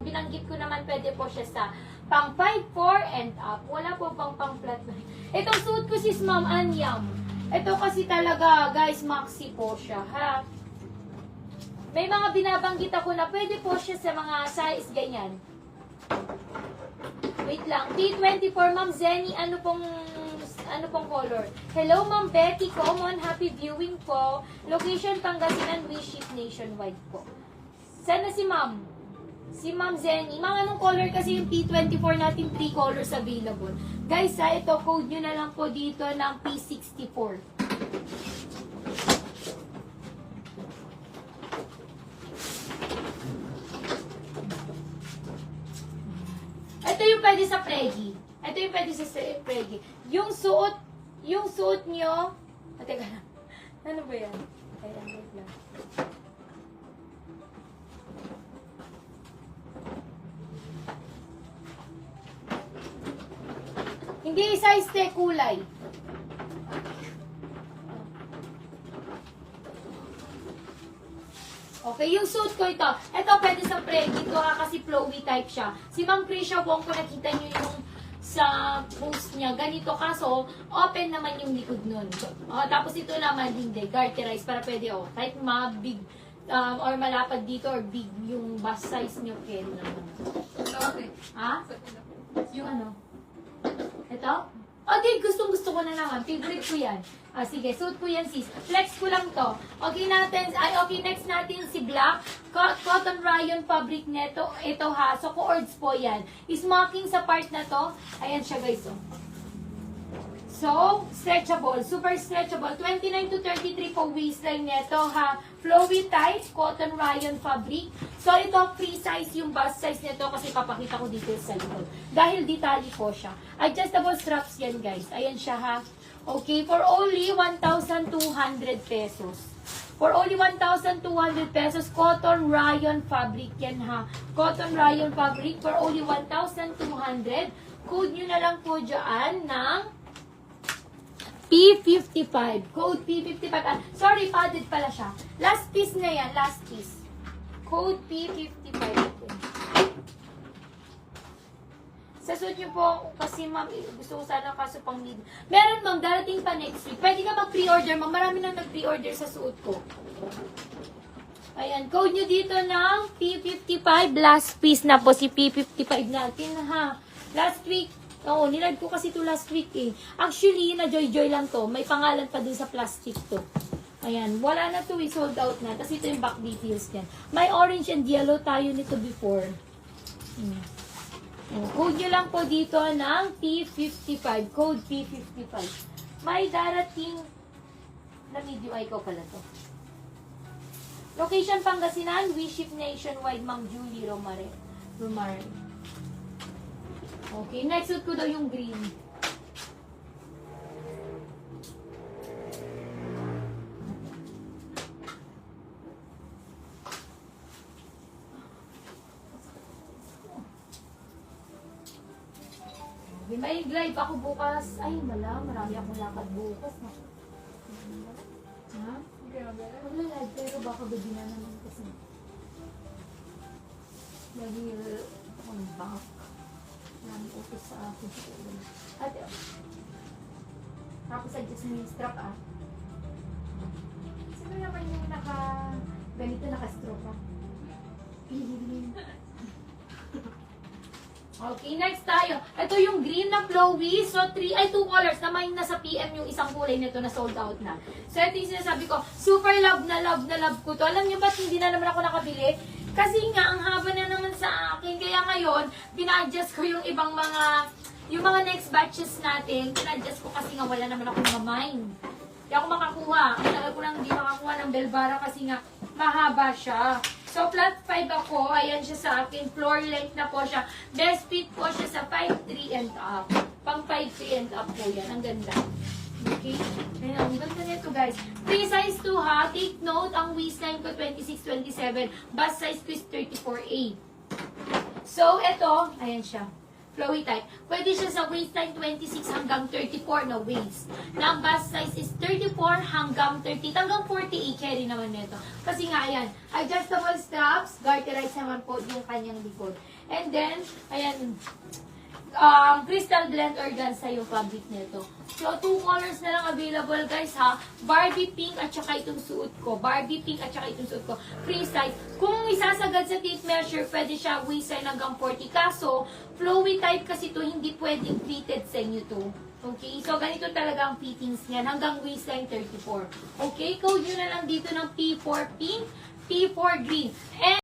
Binanggit ko naman pwede po siya sa pang 5'4" and up. Wala po pang flat. Itong suit ko sis Ma'am Anyam. Ito kasi talaga guys, maxi po siya ha. May mga binabanggit ako na pwede po siya sa mga size ganyan. Wait lang. T24 Ma'am Zenny, ano pong color? Hello Ma'am Betty, common, happy viewing po. Location Pangasinan, we ship nationwide po. Sana si Ma'am? Si Ma'am Zenny. Ma'am, anong color kasi yung P24 natin? 3 colors available. Guys, ha, ito, code nyo na lang po dito ng P64. Ito yung pwede sa Preggy. Ito yung pwede sa Preggy. Yung suot nyo, teka lang. Ano ba yan? Ayan, wait lang. Hindi size te, kulay. Okay, yung suit ko ito. Ito pwede sa Preggy. Ito kasi flowy type siya. Si Ma'am Krisha Wong, kung nakita nyo yung sa post niya, ganito kaso, open naman yung likod nun. Tapos ito naman, hindi, garterize para pwede, kahit big or malapad dito or big yung bust size nyo, pwede naman. Okay. Ha? Yung ano? Ito? Okay, gusto ko na naman. Favorite ko yan. Sige, suit ko yan sis. Flex ko lang to. Okay, next natin si black. Cotton rayon fabric neto. Ito ha. So, cords po yan. Smocking sa part na to. Ayan siya guys. So, stretchable. Super stretchable. 29 to 33 po waistline neto ha. Flowy type. Cotton rayon fabric. So, ito free size yung bust size nito kasi papakita ko details sa likod. Dahil detalye po siya. Adjustable straps yan guys. Ayan siya ha. Okay, for only 1,200 pesos. For only 1,200 pesos, cotton rayon fabric yan ha. Cotton rayon fabric for only 1,200. Code nyo na lang po dyan ng P55. Code P55. Sorry, padded pala siya. Last piece na yan, last piece. Code P55. Sa suit nyo po, kasi ma'am, gusto ko sana kaso pang need. Meron ma'am, darating pa next week. Pwede ka mag-pre-order ma'am. Marami nang nag-pre-order sa suit ko. Ayan, code nyo dito ng P55. Last piece na po si P55 natin ha. Last week, nilive ko kasi to last week eh. Actually, na-joy-joy lang to. May pangalan pa din sa plastic to. Ayan, wala na to eh, sold out na. Kasi ito yung back details niyan. May orange and yellow tayo nito before. Code nyo lang po dito ng P55. Code P55. May darating na video ay ko pala to. Location Pangasinan, we ship nationwide, Ma'am Julie Romare. Okay, next suit ko daw yung green. May live ako bukas. Ay, marami akong lakad bukas. Ha? Wala live, pero baka gabi na naman kasi. Lagi akong back. Nang-utos sa akin. At, tapos adjust mo yung strap Sino naman yung ganito naka-stroke Okay, next tayo. Ito yung green na flowy. So, 2 colors na may nasa PM yung isang kulay nito na sold out na. So, ito yung sinasabi ko, super love na love ko to. Alam niyo ba't hindi na naman ako nakabili? Kasi nga, ang haba na naman sa akin. Kaya ngayon, pina-adjust ko yung ibang yung mga next batches natin. Pina-adjust ko kasi nga wala naman ako mga mine. Hindi ako makakuha. Ang tagal ko lang hindi makakuha ng Belvara kasi nga, mahaba siya. So, flat 5 ako. Ayan siya sa akin. Floor length na po siya. Best fit po siya sa 5'3" and up. Pang 5'3" and up po yan. Ang ganda. Okay? Ayan, ang ganda nito guys. Free size 2 ha. Take note, ang waistline ko 26-27. Bust size ko is 34A. So, ito. Ayan siya. flowy type. Pwede siya sa waistline 26 hanggang 34 na waist. Na ang bust size is 34 hanggang 30. Hanggang 48 carry naman nito. Kasi nga, ayan, adjustable straps, garterize naman po yung kanyang likod. And then, ayan, crystal blend organza yung fabric nito. So, 2 colors na lang available, guys, ha? Barbie pink at saka itong suot ko. Barbie pink at saka itong suot ko. Free size. Kung isasagad sa tape measure, pwede siya waistline hanggang 40. Kaso, flowy type kasi to hindi pwedeng fitted sa inyo to. Okay? So, ganito talaga ang fittings niyan. Hanggang waistline 34. Okay? Code nyo na lang dito ng P4 pink, P4 green. And